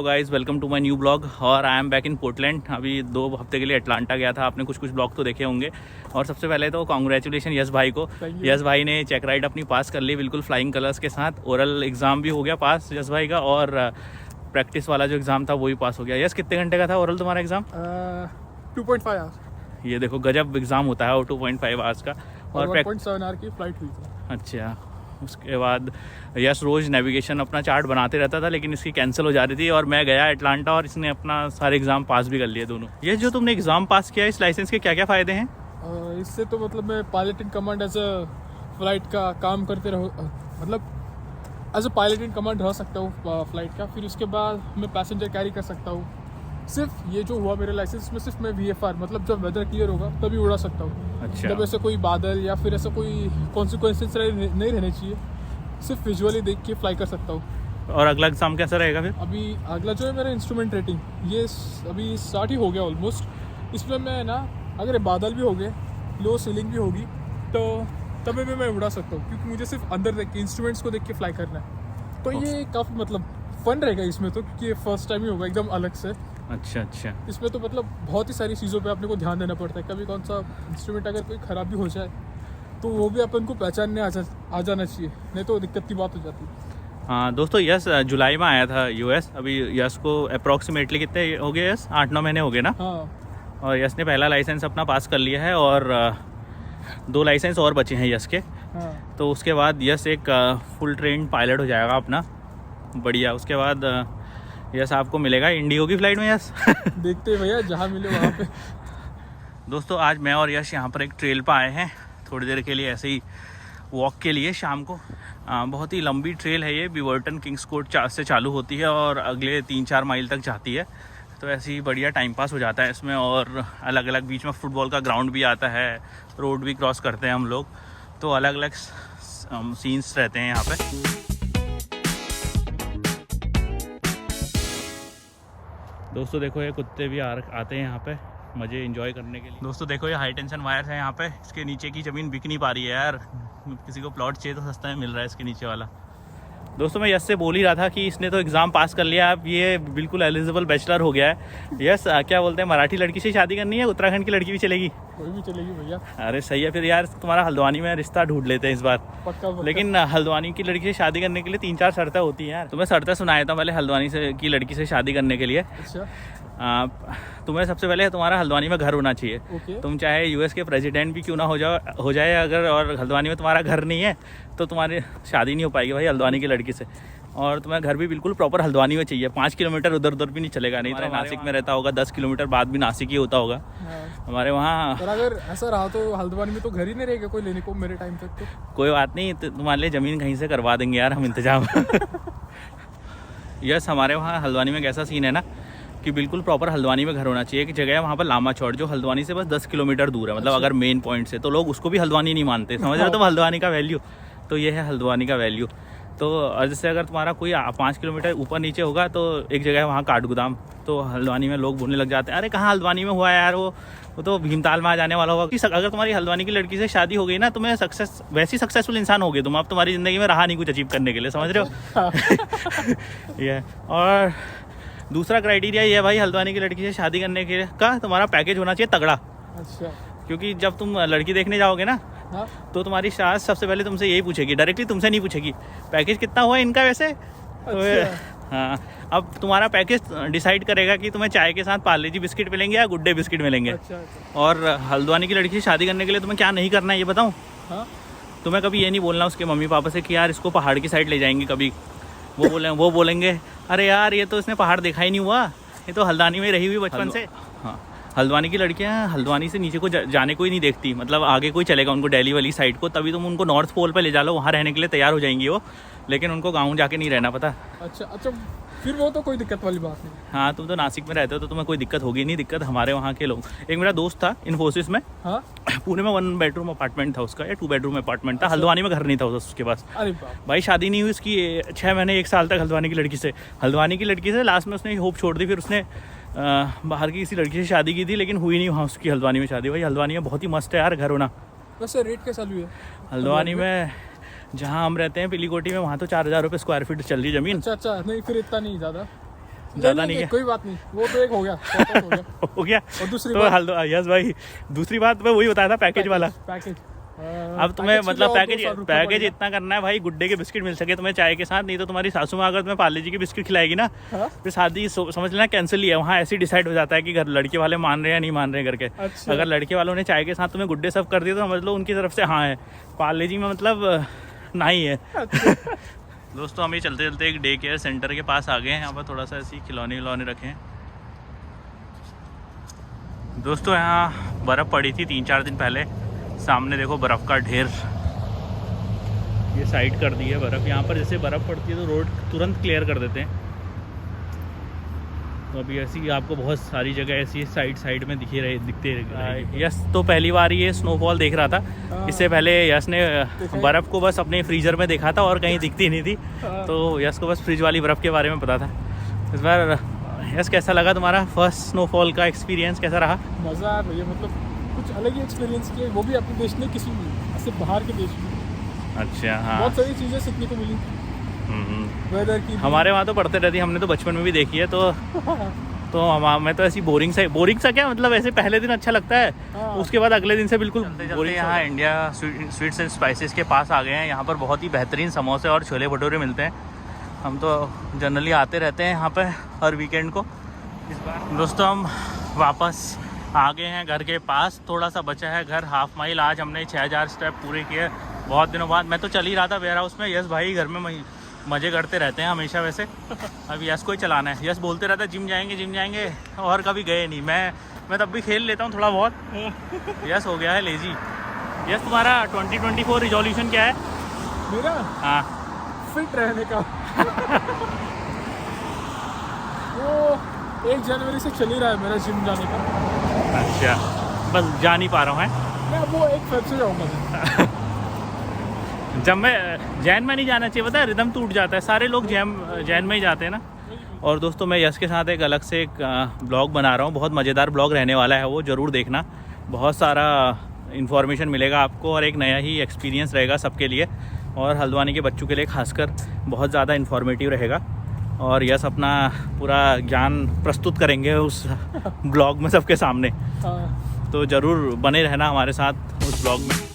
Guys, welcome to my new blog. और I am back in Portland. अभी 2 हफ्ते के लिए अटलांटा गया था। आपने कुछ ब्लॉग तो देखे होंगे। और सबसे पहले तो कॉन्ग्रेचुलेशन यश भाई को। यश भाई ने चेक राइड अपनी पास कर ली बिल्कुल फ्लाइंग कलर्स के साथ। ओरल एग्ज़ाम भी हो गया पास यश भाई का, और प्रैक्टिस वाला जो एग्ज़ाम था वो भी पास हो गया। यश, कितने घंटे का था ओरल तुम्हारा एग्ज़ाम? 2.5 आवर्स। ये देखो, गजब एग्ज़ाम होता है वो 2.5 आवर्स का। और 1.7 आवर की फ्लाइट हुई थी। अच्छा, उसके बाद यश रोज़ नेविगेशन अपना चार्ट बनाते रहता था, लेकिन इसकी कैंसिल हो जा रही थी। और मैं गया अटलांटा और इसने अपना सारे एग्ज़ाम पास भी कर लिए दोनों। ये जो तुमने एग्ज़ाम पास किया, इस लाइसेंस के क्या क्या फ़ायदे हैं? इससे तो मतलब मैं pilot in command as a flight का काम करते रहो, मतलब as a pilot in command रह सकता हूँ फ्लाइट का। फिर उसके बाद मैं पैसेंजर कैरी कर सकता हूँ। सिर्फ ये जो हुआ मेरे लाइसेंस में, सिर्फ मैं VFR मतलब जब वेदर क्लियर होगा तभी उड़ा सकता हूँ। अच्छा। जब ऐसे कोई बादल या फिर ऐसा कोई कॉन्सिक्वेंसेस नहीं रहने चाहिए, सिर्फ विजुअली देख के फ्लाई कर सकता हूँ। और अगला एग्ज़ाम कैसा रहेगा फिर? अभी अगला जो है मेरा इंस्ट्रूमेंट रेटिंग, ये अभी स्टार्ट ही हो गया ऑलमोस्ट। इसमें मैं ना, अगर बादल भी हो गए, लो सीलिंग भी होगी, तो तभी भी मैं उड़ा सकता हूँ, क्योंकि मुझे सिर्फ अंदर देख के, इंस्ट्रूमेंट्स को देख के फ्लाई करना है। तो ये काफ़ी मतलब फन रहेगा इसमें तो, क्योंकि ये फर्स्ट टाइम ही होगा एकदम अलग से। अच्छा अच्छा। इसमें तो मतलब बहुत ही सारी चीज़ों पे अपने को ध्यान देना पड़ता है। कभी कौन सा इंस्ट्रूमेंट अगर कोई ख़राब भी हो जाए तो वो भी अपन को पहचानने आ जाना चाहिए, नहीं तो दिक्कत की बात हो जाती है। हाँ दोस्तों, यश जुलाई में आया था US। अभी यश को अप्रॉक्सीमेटली कितने हो गए? यश 8-9 महीने हो गए ना? हाँ। और यश ने पहला लाइसेंस अपना पास कर लिया है, और 2 लाइसेंस और बचे हैं यश के। हाँ। तो उसके बाद यश एक फुल ट्रेन पायलट हो जाएगा अपना, बढ़िया। उसके बाद यश आपको मिलेगा इंडिगो की फ़्लाइट में। यश देखते हैं भैया, जहाँ मिले वहाँ पे। दोस्तों, आज मैं और यश यहाँ पर एक ट्रेल पर आए हैं थोड़ी देर के लिए, ऐसे ही वॉक के लिए शाम को। बहुत ही लंबी ट्रेल है ये। बीवर्टन किंग्स कोर्ट से चालू होती है और अगले 3-4 माइल तक जाती है। तो ऐसे ही बढ़िया टाइम पास हो जाता है इसमें। और अलग अलग बीच में फुटबॉल का ग्राउंड भी आता है, रोड भी क्रॉस करते हैं हम लोग। तो अलग अलग सीन्स रहते हैं यहाँ पे। दोस्तों देखो, ये कुत्ते भी आते हैं यहाँ पे मज़े एंजॉय करने के लिए। दोस्तों देखो, ये हाई टेंशन वायर है यहाँ पे। इसके नीचे की ज़मीन बिक नहीं पा रही है यार। किसी को प्लॉट चाहिए तो सस्ता में मिल रहा है इसके नीचे वाला। दोस्तों, मैं यश से बोल ही रहा था कि इसने तो एग्ज़ाम पास कर लिया, अब ये बिल्कुल एलिजिबल बैचलर हो गया है। यस, क्या बोलते हैं, मराठी लड़की से शादी करनी है? उत्तराखंड की लड़की भी चलेगी? कोई भी चलेगी भैया। अरे सही है फिर यार, तुम्हारा हल्द्वानी में रिश्ता ढूंढ लेते हैं इस बार। पक्का। लेकिन हल्द्वानी की लड़की से शादी करने के लिए 3-4 शर्तें होती हैं यार। तुम्हें शर्तें सुनाया था पहले हल्द्वानी की लड़की से शादी करने के लिए। अच्छा। तुम्हें सबसे पहले तुम्हारा हल्द्वानी में घर होना चाहिए। ओके। तुम चाहे US के प्रेसिडेंट भी क्यों ना हो जाए अगर, और हल्द्वानी में तुम्हारा घर नहीं है तो तुम्हारी शादी नहीं हो पाएगी भाई हल्द्वानी की लड़की से। और तुम्हें घर भी बिल्कुल प्रॉपर हल्द्वानी में चाहिए। 5 किलोमीटर उधर उधर भी नहीं चलेगा, नहीं तो नासिक में रहता होगा, 10 किलोमीटर बाद भी नासिक ही होता होगा। हमारे वहाँ। और अगर ऐसा रहा तो हल्द्वानी में तो घर ही नहीं रहेगा कोई लेने को मेरे टाइम तक तो। कोई बात नहीं, तुम्हारे लिए ज़मीन कहीं से करवा देंगे यार हम इंतजाम। यस, हमारे वहाँ हल्द्वानी में कैसा सीन है ना कि बिल्कुल प्रॉपर हल्द्वानी में घर होना चाहिए। एक जगह है वहाँ पर लामा चौड़, जो हल्द्वानी से बस 10 किलोमीटर दूर है। मतलब अगर मेन पॉइंट से, तो लोग उसको भी हल्द्वानी नहीं मानते, समझ रहे हो? तो हल्द्वानी का वैल्यू तो ये है, हल्द्वानी का वैल्यू। तो जैसे अगर तुम्हारा कोई 5 किलोमीटर ऊपर नीचे होगा तो एक जगह है वहाँ काठगोदाम, तो हल्द्वानी में लोग बोलने लग जाते हैं, अरे कहाँ हल्द्वानी में हुआ है यार, वो तो भीमताल में आ जाने वाला होगा। कि अगर तुम्हारी हल्द्वानी की लड़की से शादी हो गई ना, तुम्हें वैसी सक्सेसफुल इंसान हो गए तुम। अब तुम्हारी ज़िंदगी में रहा नहीं कुछ अचीव करने के लिए, समझ रहे हो? ये। और दूसरा क्राइटेरिया ये है भाई, हल्द्वानी की लड़की से शादी करने के का तुम्हारा पैकेज होना चाहिए तगड़ा। अच्छा। क्योंकि जब तुम लड़की देखने जाओगे ना, हाँ? तो तुम्हारी सास सबसे पहले तुमसे यही पूछेगी, डायरेक्टली तुमसे नहीं पूछेगी पैकेज कितना हुआ इनका वैसे। अच्छा। हाँ, अब तुम्हारा पैकेज डिसाइड करेगा कि तुम्हें चाय के साथ पार्ले जी बिस्किट मिलेंगे या गुड डे बिस्किट मिलेंगे। अच्छा, अच्छा। और हल्द्वानी की लड़की से शादी करने के लिए तुम्हें क्या नहीं करना है ये बताऊँ? हाँ? तुम्हें कभी ये नहीं बोलना उसके मम्मी पापा से कि यार इसको पहाड़ की साइड ले जाएंगे कभी। वो बोलेंगे अरे यार ये तो इसने पहाड़ देखा ही नहीं हुआ, ये तो हल्द्वानी में रही हुई बचपन से। हाँ, हल्द्वानी की लड़कियाँ हल्द्वानी से नीचे को जाने को ही नहीं देखती। मतलब आगे कोई चलेगा उनको दिल्ली वाली साइड को, तभी तुम उनको नॉर्थ पोल पे ले जा लो, वहाँ रहने के लिए तैयार हो जाएंगी वो। लेकिन उनको गाँव जाके नहीं रहना पता। अच्छा अच्छा, फिर वो तो कोई दिक्कत वाली बात नहीं। हाँ, तुम तो नासिक में रहते हो तो तुम्हें कोई दिक्कत होगी नहीं। दिक्कत हमारे वहाँ के लोग। एक मेरा दोस्त था इन्फोसिस में। हाँ? पुणे में 1 बेडरूम अपार्टमेंट था उसका, या 2 बेडरूम अपार्टमेंट था। हल्द्वानी में घर नहीं था उसके पास। अरे बाप। भाई शादी नहीं हुई उसकी 6 महीने 1 साल तक हल्द्वानी की लड़की से। लास्ट में उसने होप छोड़ दी। फिर उसने बाहर की किसी लड़की से शादी की थी, लेकिन हुई नहीं वहाँ उसकी हल्द्वानी में शादी। भाई हल्द्वानी में बहुत ही मस्त है यार घर होना। वैसे रेट कैसा है हल्द्वानी में? जहाँ हम रहते हैं पिलीकोटी में, वहाँ तो 4,000 रुपये स्क्वायर फीट चल रही ज़मीन। अच्छा अच्छा, नहीं फिर इतना नहीं ज़्यादा। ज़्यादा नहीं क्या? कोई बात नहीं, वो तो एक हो गया, sorted हो गया। हो गया। और दूसरी तो बात यस भाई, दूसरी बात मैं वही बताया था, पैकेज वाला। पैकेज अब तुम्हें मतलब पैकेज इतना करना है भाई, गुड्डे के बिस्किट मिल सके तुम्हें चाय के साथ, नहीं तो तुम्हारी सासू माँ अगर तुम्हें पार्ले जी की बिस्किट खिलाएगी ना, हाँ? फिर शादी समझ लेना कैंसिल ही है। वहाँ ऐसे डिसाइड हो जाता है कि घर लड़के वाले मान रहे हैं या नहीं मान रहे हैं करके। अच्छा। अगर लड़के वालों ने चाय के साथ तुम्हें गुड्डे सर्व कर दिए तो समझ लो उनकी तरफ से हाँ है, पार्ले जी में मतलब नहीं है। दोस्तों हम ये चलते चलते एक डे केयर सेंटर के पास आ गए हैं। यहाँ पर थोड़ा सा ऐसी खिलौने विलौने रखे हैं। दोस्तों यहाँ बर्फ़ पड़ी थी 3-4 दिन पहले, सामने देखो बर्फ़ का ढेर, ये साइड कर दी है बर्फ़। यहाँ पर जैसे बर्फ़ पड़ती है तो रोड तुरंत क्लियर कर देते हैं। तो अभी ऐसी आपको बहुत सारी जगह ऐसी साइड में दिखते रहेगी। यस तो पहली बार ये स्नोफॉल देख रहा था, इससे पहले यस ने बर्फ़ को बस अपने फ्रीज़र में देखा था और कहीं दिखती नहीं थी, तो यस को बस फ्रिज वाली बर्फ़ के बारे में पता था। इस बार यस कैसा लगा तुम्हारा फर्स्ट स्नोफॉल का एक्सपीरियंस, कैसा रहा? मज़ा आया भैया, मतलब कुछ अलग ही एक्सपीरियंस किया, वो भी अपने देश में, किसी ऐसे बाहर के देश में। अच्छा हाँ, बहुत सारी चीज़ें सीखने को मिली, वेदर की। हमारे वहाँ तो पढ़ते रहती, हमने तो बचपन में भी देखी है। तो मैं तो ऐसी बोरिंग सा क्या मतलब, ऐसे पहले दिन अच्छा लगता है, उसके बाद अगले दिन से बिल्कुल बोरिंग। यहाँ इंडिया स्वीट्स एंड स्पाइसेस के पास आ गए हैं। यहाँ पर बहुत ही बेहतरीन समोसे और छोले भटूरे मिलते हैं। हम तो जनरली आते रहते हैं यहाँ पर हर वीकेंड को। इस बार दोस्तों हम वापस आ गए हैं घर के पास, थोड़ा सा बचा है घर, हाफ माइल। आज हमने 6000 स्टेप पूरे किए बहुत दिनों बाद। मैं तो चल ही रहा था वेयर हाउस में, यस भाई घर में मज़े करते रहते हैं हमेशा वैसे। अब यस को ही चलाना है, यस बोलते रहता है जिम जाएंगे, और कभी गए नहीं। मैं तब भी खेल लेता हूँ थोड़ा बहुत। यस हो गया है लेजी। यस तुम्हारा 2024 रिजोल्यूशन क्या है? मेरा हाँ, फिट रहने का। वो 1 जनवरी से चल ही रहा है मेरा जिम जाने का। अच्छा, बस जा नहीं पा रहा हूँ है मैं वो 1 फेब से जाऊँगा। जब मैं जैन में नहीं जाना चाहिए, पता है, रिदम टूट जाता है। सारे लोग जैन में ही जाते हैं ना। और दोस्तों मैं यश के साथ एक अलग से एक ब्लॉग बना रहा हूँ, बहुत मज़ेदार ब्लॉग रहने वाला है वो, ज़रूर देखना। बहुत सारा इन्फॉर्मेशन मिलेगा आपको और एक नया ही एक्सपीरियंस रहेगा सबके लिए, और हल्द्वानी के बच्चों के लिए खासकर बहुत ज़्यादा इन्फॉर्मेटिव रहेगा। और यश अपना पूरा ज्ञान प्रस्तुत करेंगे उस ब्लॉग में सबके सामने, तो ज़रूर बने रहना हमारे साथ उस ब्लॉग में।